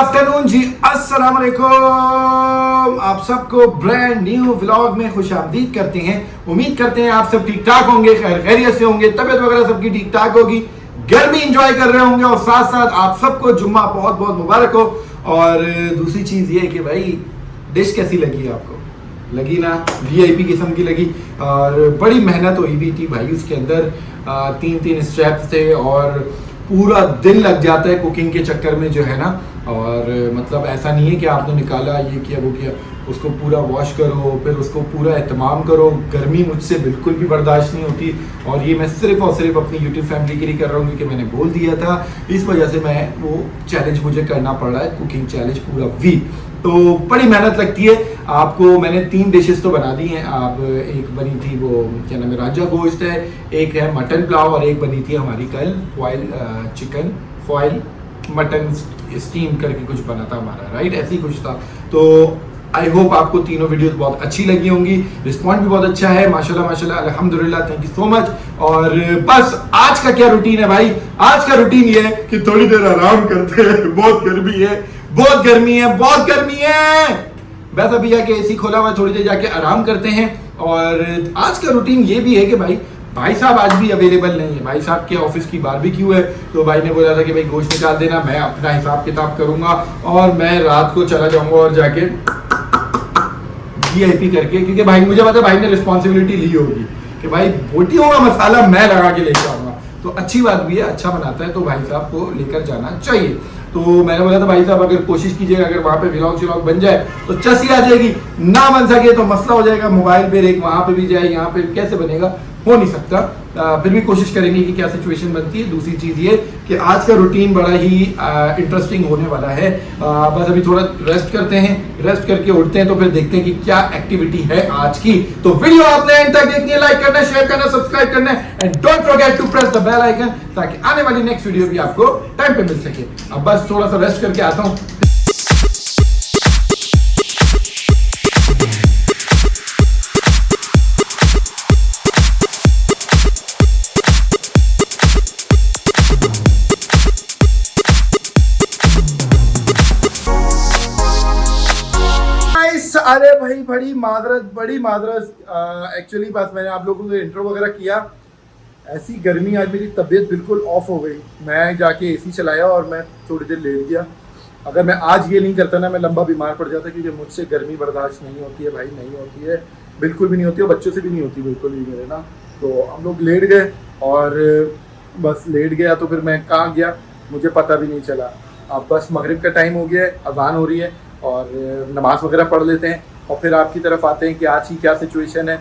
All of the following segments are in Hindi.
आफ्टरनून जी, अस्सलाम वालेकुम। आप सबको ब्रांड न्यू व्लॉग में खुशामदीद करते हैं। उम्मीद करते हैं आप सब ठीक ठाक होंगे, खैर खैरियत से होंगे, तबीयत वगैरह सबकी ठीक ठाक होगी, गर्मी एंजॉय कर रहे होंगे और साथ साथ आप सबको जुम्मा बहुत बहुत मुबारक हो। और दूसरी चीज़ ये है कि भाई डिश कैसी लगी आपको? लगी ना वीआईपी किस्म की लगी। और बड़ी मेहनत हुई हुई थी भाई, उसके अंदर तीन स्टेप्स थे और पूरा दिन लग जाता है कुकिंग के चक्कर में जो है ना। और मतलब ऐसा नहीं है कि आपने निकाला ये किया वो किया, उसको पूरा वॉश करो, फिर उसको पूरा एहतमाम करो। गर्मी मुझसे बिल्कुल भी बर्दाश्त नहीं होती और ये मैं सिर्फ और सिर्फ अपनी यूट्यूब फैमिली के लिए कर रहा हूँ क्योंकि मैंने बोल दिया था। इस वजह से मैं वो चैलेंज मुझे करना पड़ रहा है, कुकिंग चैलेंज पूरा वीक। तो बड़ी मेहनत लगती है। आपको मैंने 3 डिशेस तो बना दी हैं। आप एक बनी थी वो क्या नाम है, राजा गोश्त है, एक है मटन पुलाव और एक बनी थी हमारी कल foil chicken foil mutton steam करके कुछ बना था हमारा, राइट, ऐसी कुछ था। तो आई होप आपको तीनों वीडियोस बहुत अच्छी लगी होंगी। रिस्पॉन्स भी बहुत अच्छा है, माशाल्लाह माशाल्लाह, अल्हम्दुलिल्लाह, थैंक यू सो मच। और बस आज का क्या रूटीन है भाई? आज का रूटीन ये है कि थोड़ी देर आराम करते हैं। बहुत गर्मी है, बहुत गर्मी है, बहुत गर्मी है। बस अभी जाके एसी खोला हुआ, थोड़ी देर जाके आराम करते हैं। और आज का रूटीन ये भी है कि भाई साहब आज भी अवेलेबल नहीं है। भाई साहब के ऑफिस की बारबेक्यू है, तो भाई ने बोला था कि भाई गोश्त निकाल देना, मैं अपना हिसाब किताब करूंगा और मैं रात को चला जाऊंगा और जाके वीआईपी करके, क्योंकि भाई मुझे पता है भाई ने रिस्पॉन्सिबिलिटी ली होगी कि भाई बोटियों का मसाला मैं लगा के लेकर आऊंगा। तो अच्छी बात भी है, अच्छा बनाता है तो भाई साहब को लेकर जाना चाहिए। तो मैंने बोला था भाई साहब अगर कोशिश कीजिएगा, अगर वहाँ पे व्लॉग बन जाए तो चसी आ जाएगी, ना बन सके तो मसला हो जाएगा, मोबाइल पे एक वहाँ पे भी जाए, यहाँ पे कैसे बनेगा, हो नहीं सकता। फिर भी कोशिश करेंगे कि क्या सिचुएशन बनती है। दूसरी चीज़ ये कि आज का रूटीन बड़ा ही इंटरेस्टिंग होने वाला है। बस अभी थोड़ा रेस्ट करते हैं, रेस्ट करके उठते हैं तो फिर देखते हैं कि क्या एक्टिविटी है आज की। तो वीडियो आपने एंड तक देखनी है, लाइक करना, शेयर करना, सब्सक्राइब करना and don't forget to press the bell icon ताकि आने वाली नेक्स्ट वीडियो भी आपको टाइम पे मिल सके। अब बस थोड़ा सा रेस्ट करके आता हूँ। अरे भाई बड़ी माजरत एक्चुअली बस मैंने आप लोगों को इंट्रो वगैरह किया। ऐसी गर्मी, आज मेरी तबीयत बिल्कुल ऑफ हो गई। मैं जाके एसी चलाया और मैं थोड़ी देर लेट गया। अगर मैं आज ये नहीं करता ना, मैं लंबा बीमार पड़ जाता, क्योंकि मुझसे गर्मी बर्दाश्त नहीं होती है भाई, नहीं होती है, बिल्कुल भी नहीं होती है, बच्चों से भी नहीं होती बिल्कुल भी मेरे ना। तो हम लोग लेट गए और बस लेट गया तो फिर मैं कहाँ गया मुझे पता भी नहीं चला। अब बस मगरिब का टाइम हो गया है, अज़ान हो रही है और नमाज वगैरह पढ़ लेते हैं और फिर आपकी तरफ आते हैं कि आज की क्या सिचुएशन है।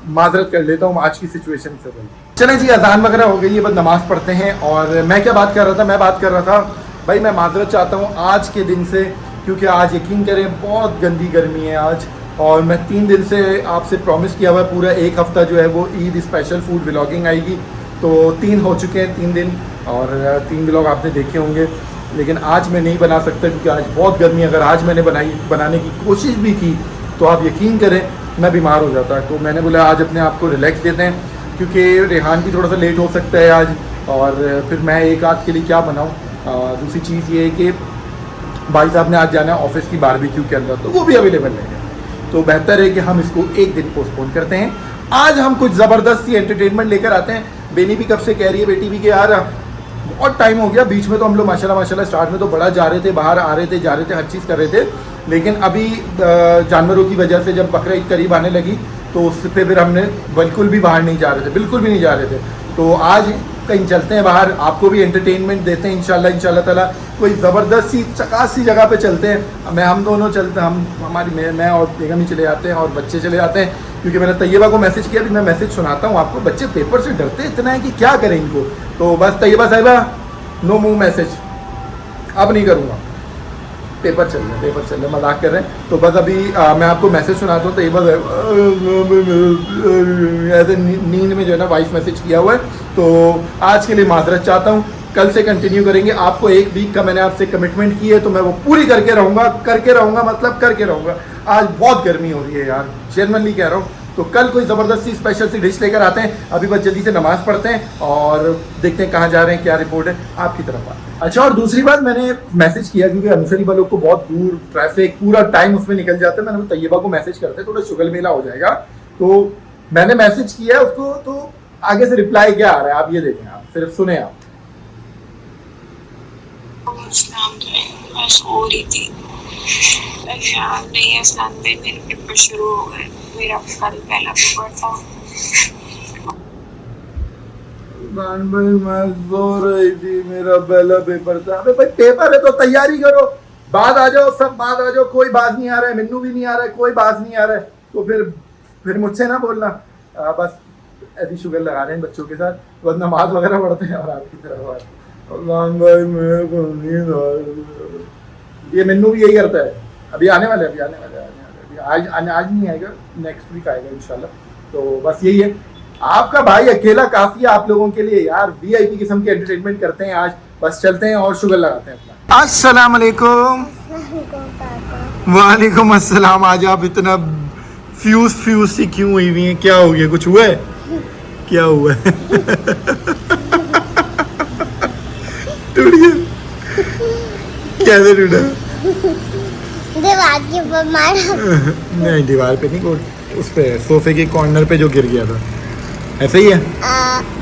माजरत कर लेता हूँ आज की सिचुएशन से भाई। चलें जी, अज़ान वगैरह हो गई है, बस नमाज पढ़ते हैं। और मैं क्या बात कर रहा था, मैं बात कर रहा था भाई, मैं माजरत चाहता हूँ आज के दिन से, क्योंकि आज यकीन करें बहुत गंदी गर्मी है आज। और मैं 3 दिन से आपसे प्रॉमिस किया हुआ है, पूरा 1 हफ़्ता जो है वो ईद स्पेशल फूड व्लॉगिंग आएगी। तो 3 हो चुके हैं, 3 दिन और 3 व्लॉग आपने देखे होंगे, लेकिन आज मैं नहीं बना सकता क्योंकि आज बहुत गर्मी है। अगर आज मैंने बनाने की कोशिश भी की तो आप यकीन करें मैं बीमार हो जाता। तो मैंने बोला आज अपने आप को रिलैक्स देते हैं, क्योंकि रेहान भी थोड़ा सा लेट हो सकता है आज, और फिर मैं एक आध के लिए क्या बनाऊँ। दूसरी चीज़ ये है कि भाई साहब ने आज जाना है ऑफिस की बारबेक्यू के अंदर, तो वो भी अवेलेबल नहीं है। तो बेहतर है कि हम इसको एक दिन पोस्टपोन करते हैं। आज हम कुछ ज़बरदस्त सी एंटरटेनमेंट लेकर आते हैं। बेनी भी कब से कह रही है, बेटी भी कि यार बहुत टाइम हो गया। बीच में तो हम लोग माशाल्लाह स्टार्ट में तो बड़ा जा रहे थे, बाहर आ रहे थे, जा रहे थे, हर चीज़ कर रहे थे, लेकिन अभी जानवरों की वजह से जब बकरा ईद करीब आने लगी तो उससे फिर हमने बिल्कुल भी बाहर नहीं जा रहे थे, बिल्कुल भी नहीं जा रहे थे। तो आज कहीं चलते हैं बाहर, आपको भी एंटरटेनमेंट देते हैं इंशाल्लाह ताला। कोई ज़बरदस्त सी चकास सी जगह पे चलते हैं। हम दोनों चलते हैं, मैं और बेगम ही चले जाते हैं और बच्चे चले जाते हैं, क्योंकि मैंने तैयबा को मैसेज किया। अभी मैं मैसेज सुनाता हूँ आपको। बच्चे पेपर से डरते इतना है कि क्या करें इनको। तो बस तैयबा साहिबा नो मूव मैसेज अब नहीं करूँगा, पेपर चल रहे हैं, मजाक कर रहे हैं। तो बस अभी मैं आपको मैसेज सुनाता हूँ। तो ये बस ऐसे नींद में जो है ना वॉइस मैसेज किया हुआ है। तो आज के लिए माजरत चाहता हूँ, कल से कंटिन्यू करेंगे। आपको 1 वीक का मैंने आपसे कमिटमेंट की है, तो मैं वो पूरी करके रहूँगा, मतलब करके रहूँगा। आज बहुत गर्मी हो रही है यार, जेन्युइनली कह रहा हूँ। तो कल कोई ज़बरदस्त सी स्पेशल सी डिश लेकर आते हैं। अभी बस जल्दी से नमाज़ पढ़ते हैं और देखते हैं कहाँ जा रहे हैं, क्या रिपोर्ट है, आपकी तरफ आते हैं। अच्छा, और दूसरी बात मैंने मैसेज किया क्योंकि अनुसरी वालों को बहुत दूर ट्रैफिक पूरा टाइम उसमें निकल जाता है, मैंने तैयबा को मैसेज करते थोड़ा शुगल मेला हो जाएगा, तो मैंने मैसेज किया उसको, तो आगे से रिप्लाई क्या आ रहा है आप ये देखें, आप सिर्फ सुने आप। मैं सो रही थी यार, नहीं संडे मेरे पेपर शुरू हो गए, मेरा कल पहला पेपर था। भाई मैं सो रही थी, मेरा पहला पेपर था। अबे भाई पेपर है तो तैयारी करो, बाद आ जाओ, सब बाद आ जाओ, कोई बात नहीं आ रहा है, मिन्नू भी नहीं आ रहा है, कोई बात नहीं आ रहा है, तो फिर मुझसे ना बोलना। बस ऐसी शुगर लगा रहे हैं बच्चों के साथ, बस नमाज वगैरह पढ़ते हैं और आपकी तरफ भाई मेरे को नींद आ रही। ये मिन्नू भी यही करता है। अभी आने वाले आज नहीं आएगा, नेक्स्ट वीक आएगा इंशाल्लाह। तो बस यही है, आपका भाई अकेला काफी है आप लोगों के लिए यार, वीआईपी किस्म के एंटरटेनमेंट करते हैं आज। बस चलते हैं और शुगर लगाते हैं अपना। अस्सलाम वालेकुम। वालेकुम अस्सलाम। आज आप इतना फ्यूज सी क्यों हुई हुई हैं, क्या हो गया, कुछ हुआ है? क्या हुआ है? टूट गया? कैसे टूटा? दीवार के ऊपर मारा। नहीं दीवार पे नहीं, उस पे सोफे के कॉर्नर पे जो गिर गया था, ऐसे ही है?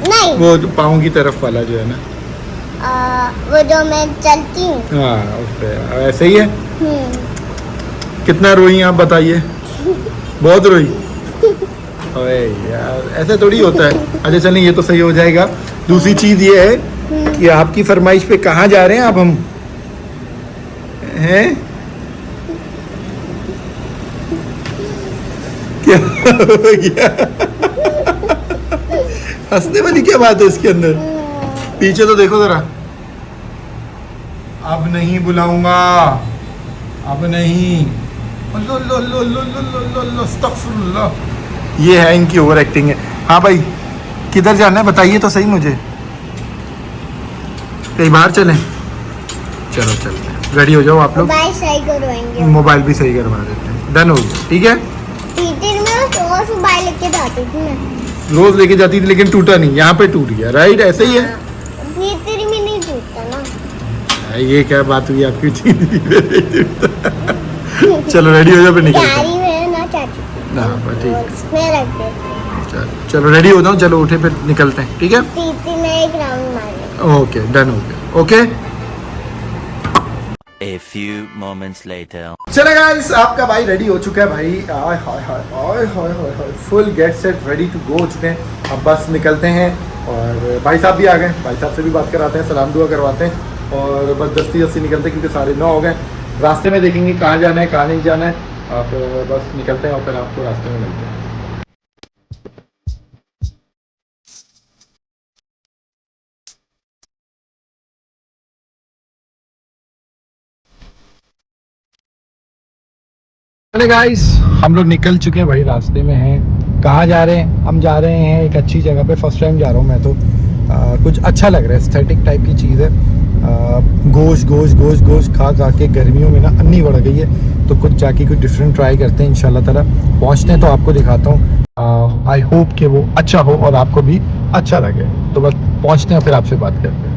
नहीं, वो पाँव की तरफ वाला जो है ना, वो जो मैं चलती हूँ, हाँ उस पे ऐसे ही है। कितना रोई आप बताइए? बहुत रोई? अरे यार ऐसे थोड़ी होता है। अच्छा चलिए ये तो सही हो जाएगा। दूसरी चीज ये है कि आपकी फरमाइश पे कहाँ जा रहे हैं आप? हम हैं क्या हो गया? हंसने वाली क्या बात है इसके अंदर? पीछे तो देखो जरा। अब नहीं बुलाऊंगा, अब नहीं। ये है इनकी ओवर एक्टिंग है। हाँ भाई किधर जाना है बताइए तो सही मुझे, कहीं बाहर चलें? चलो चलते हैं, रेडी हो जाओ आप लोग। मोबाइल सही करवाएंगे, मोबाइल भी सही करवा देते हैं, डन हो गया, ठीक है। टीचर में रोज मोबाइल लेके जाती थी मैं, रोज लेके जाती थी लेकिन टूटा नहीं, यहाँ पे टूट गया, राइट? ऐसे ही है। टीचर में नहीं टूटता ना। ये क्या बात हुई आपकी? चलो रेडी हो जाओ फिर निकलते हैं। गाड़ी में ना चाचू, हाँ ठीक है, उसमें रख देते। चलो रेडी हो जाओ, चलो उठे फिर निकलते हैं, ठीक है। टीचर में एक राउंड मारेंगे। ओके डन हो गया, okay. A few moments later. चले गाइस, आपका भाई रेडी हो चुका है भाई। आय हाय हाय हाय हाय हाय हाय, full get set ready to go हो चुके हैं। अब बस निकलते हैं और भाई साहब भी आ गए, भाई साहब से भी बात कराते हैं, सलाम दुआ करवाते हैं और बस दस्ती निकलते हैं क्योंकि 9:30 हो गए। रास्ते में देखेंगे कहाँ जाना है कहाँ नहीं जाना है, आप बस निकलते हैं और फिर आपको रास्ते में मिलते हैं। चले गाइस, हम लोग निकल चुके हैं भाई, रास्ते में हैं। कहाँ जा रहे हैं? हम जा रहे हैं एक अच्छी जगह पे, फर्स्ट टाइम जा रहा हूँ मैं तो। कुछ अच्छा लग रहा है, एस्थेटिक टाइप की चीज़ है। गोश्त खा के गर्मियों में ना अन्नी बढ़ गई है, तो कुछ जाके कुछ डिफरेंट ट्राई करते हैं इंशाल्लाह ताला। पहुँचते हैं तो आपको दिखाता हूँ। आई होप कि वो अच्छा हो और आपको भी अच्छा लगे। तो बस पहुँचते हैं फिर आपसे बात करते हैं।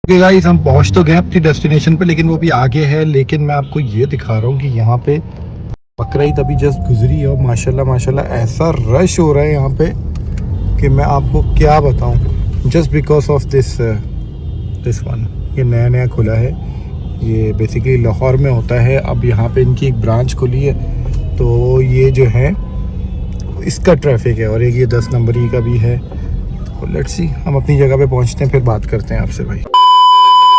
गाइस हम पहुंच तो गए अपनी डेस्टिनेशन पे, लेकिन वो भी आगे है। लेकिन मैं आपको ये दिखा रहा हूँ कि यहाँ पे बकरीद अभी जस्ट गुजरी है और माशाल्लाह ऐसा रश हो रहा है यहाँ पे कि मैं आपको क्या बताऊँ। Just because of this one, ये नया खुला है, ये बेसिकली लाहौर में होता है। अब यहाँ पे इनकी एक ब्रांच खुली है, तो ये जो है इसका ट्रैफिक है और एक ये 10 नंबरी का भी है। तो लेट्स सी, हम अपनी जगह पे पहुँचते हैं, फिर बात करते हैं आपसे भाई।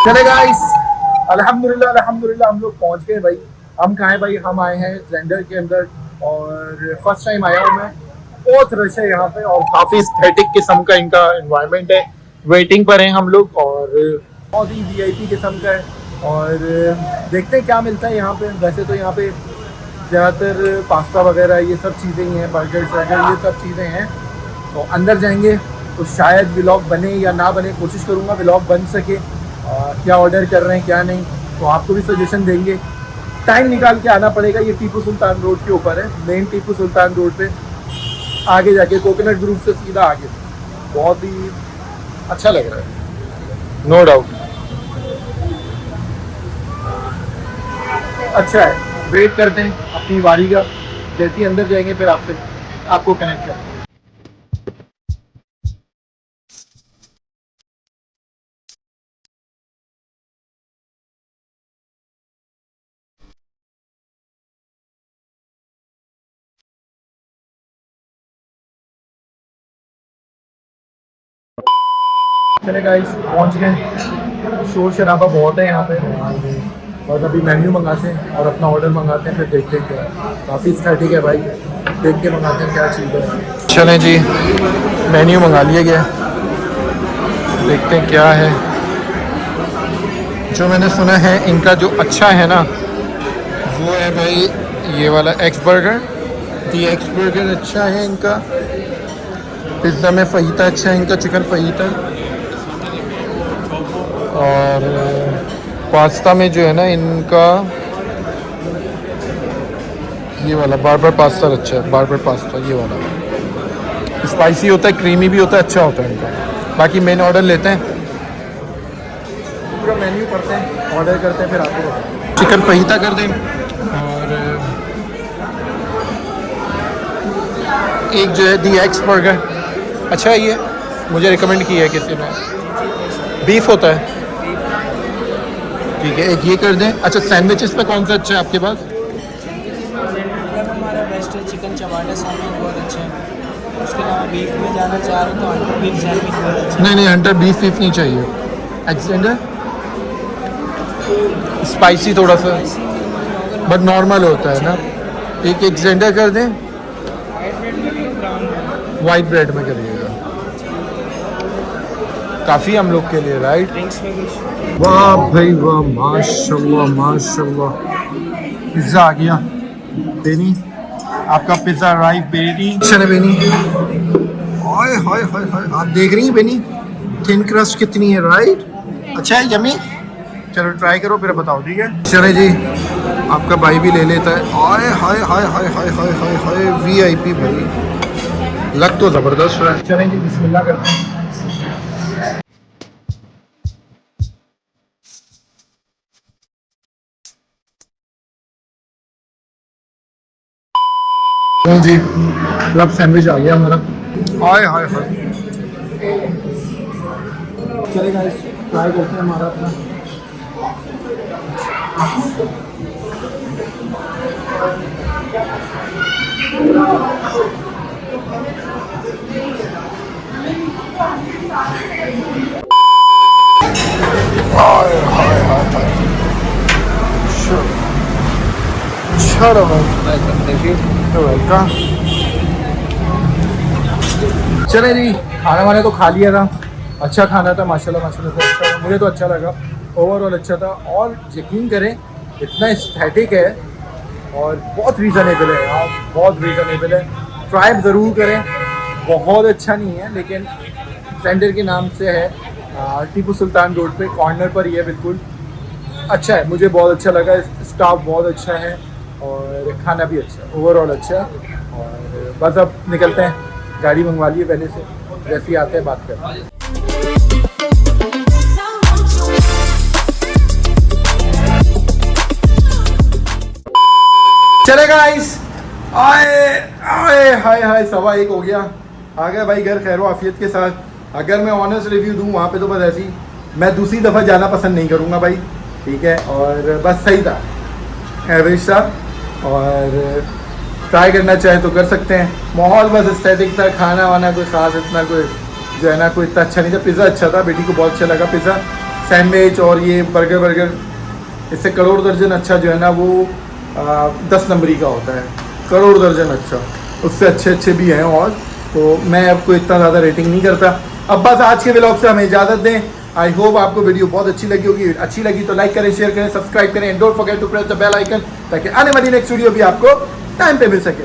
चले गाइस, अल्हम्दुलिल्लाह हम लोग पहुंच गए भाई। हम कहाँ हैं भाई? हम आए हैं जेंडर के अंदर और फर्स्ट टाइम आया हूँ मैं। बहुत रश है यहाँ पे और काफ़ी एस्थेटिक किस्म का इनका एनवायरनमेंट है। वेटिंग पर हैं हम लोग और बहुत ही वीआईपी किस्म का है और देखते हैं क्या मिलता है यहाँ पे। वैसे तो यहाँ पे ज़्यादातर पास्ता वगैरह ये सब चीज़ें ही हैं, बर्गर शर्गर ये सब चीज़ें हैं। तो अंदर जाएंगे तो शायद व्लॉग बने या ना बने, कोशिश करूँगा व्लॉग बन सके। क्या ऑर्डर कर रहे हैं क्या नहीं, तो आपको भी सजेशन देंगे। टाइम निकाल के आना पड़ेगा। ये टीपू सुल्तान रोड के ऊपर है, मेन टीपू सुल्तान रोड पे आगे जाके कोकोनट ग्रुप से सीधा आगे। बहुत ही अच्छा लग रहा है, नो डाउट अच्छा है। वेट करते हैं अपनी बारी का, जैसे ही अंदर जाएंगे फिर आपको कनेक्ट करें। चले गाइस, पहुंच गए। शोर शराबा बहुत है यहाँ पे, और अभी मेन्यू मंगाते हैं और अपना ऑर्डर मंगाते हैं, फिर देखते हैं क्या। काफ़ी स्टैटिक है भाई, देख के मंगाते हैं क्या चीज़ है। चलें जी, मेन्यू मंगा लिया गया, देखते हैं क्या है। जो मैंने सुना है इनका जो अच्छा है ना, वो है भाई ये वाला एग्स बर्गर। दी एग्स बर्गर अच्छा है इनका। पिज़्ज़ा में फहीता अच्छा है इनका, चिकन फहीता। और पास्ता में जो है ना इनका ये वाला बार्बर पास्ता अच्छा है। बार्बर पास्ता ये वाला स्पाइसी होता है, क्रीमी भी होता है, अच्छा होता है इनका। बाकी मेन ऑर्डर लेते हैं, पूरा मेन्यू पढ़ते हैं, ऑर्डर करते हैं, फिर आपको बताते हैं। चिकन फहीता कर दें, और एक जो है दी एग्स बर्गर अच्छा है, ये मुझे रिकमेंड किया है किसी ने। बीफ होता है, ठीक है। एक ये कर दें। अच्छा, सैंडविचेस पे कौन सा अच्छा है आपके पास? हमारा बेस्ट है चिकन चवाटा सैंडविच, बहुत अच्छा है। उसके अलावा बीफ में जाना चाह रहे तो हंटर बीफ सैंडविच बहुत अच्छा नहीं नहीं, हंटर बीफ नहीं चाहिए। एक्सेंडर स्पाइसी थोड़ा सा, बट नॉर्मल होता है ना। एक एक्सेंडर कर दें, वाइट ब्रेड में करिएगा, काफ़ी हम लोग के लिए, राइट। ड्रिंक्स में कुछ वाह भाई वाह, माशाल्लाह माशाल्लाह। पिज़्ज़ा आ गया। बेनी, आपका पिज़्ज़ा अराइव। बेनी अच्छा है बेनी। हाय हाय हाय हाय, आप देख रही हैं बेनी थिन क्रस्ट कितनी है, राइट। अच्छा है, यमी। चलो ट्राई करो फिर बताओ, ठीक है। चले जी, आपका भाई भी ले लेता है। हाय हाय हाय हाय हाय हाय हाय हाय, VIP भाई, लग तो ज़बरदस्त रहा है। चलें जी, बिस्मिल्लाह करते हैं। जी, क्लब सैंडविच आ गया हमारा। हाय हाय हाय। चले गाइस, ट्राई करते हैं हमारा अपना। हाय हाय हाय हाय, चलो वेलकम। चले जी, खाना वाना तो खा लिया था, अच्छा खाना था माशाल्लाह माशाल्लाह से। अच्छा, मुझे तो अच्छा लगा, ओवरऑल अच्छा था। और यकीन करें इतना एस्थेटिक है और बहुत रीज़नेबल है यार, बहुत रीज़नेबल है। ट्राई ज़रूर करें, बहुत अच्छा नहीं है लेकिन सेंटर के नाम से है, टीपू सुल्तान रोड पे कॉर्नर पर ही है, बिल्कुल अच्छा है। मुझे बहुत अच्छा लगा, स्टाफ बहुत अच्छा है और खाना भी अच्छा है, ओवरऑल अच्छा है। और बस अब निकलते हैं, गाड़ी मंगवा लिए पहले से, जैसे ही आते हैं बात करते हैं। चले गाइस, आए आए हाय हाय, 1:15 हो गया, आ गया भाई घर खैर आफियत के साथ। अगर मैं ऑनेस्ट रिव्यू दूं वहाँ पे तो बस ऐसी, मैं दूसरी दफ़ा जाना पसंद नहीं करूँगा भाई, ठीक है। और बस सही था, एवरेज था, और ट्राई करना चाहे तो कर सकते हैं। माहौल बस एस्थेटिक था, खाना वाना कोई ख़ास इतना कोई जो है ना कोई इतना अच्छा नहीं था। पिज़्ज़ा अच्छा था, बेटी को बहुत अच्छा लगा पिज़्ज़ा, सैंडविच और ये बर्गर इससे करोड़ दर्जन अच्छा जो है ना वो 10 नंबरी का होता है, करोड़ दर्जन अच्छा, उससे अच्छे भी हैं। और तो मैं आपको इतना ज़्यादा रेटिंग नहीं करता। अब बस आज के व्लॉग से हमें इजाज़त दें। आई होप आपको वीडियो बहुत अच्छी लगी होगी। अच्छी लगी तो लाइक करें, शेयर करें, सब्सक्राइब करें, and don't forget to press the bell icon, ताकि आने वाली नेक्स्ट वीडियो भी आपको टाइम पे मिल सके।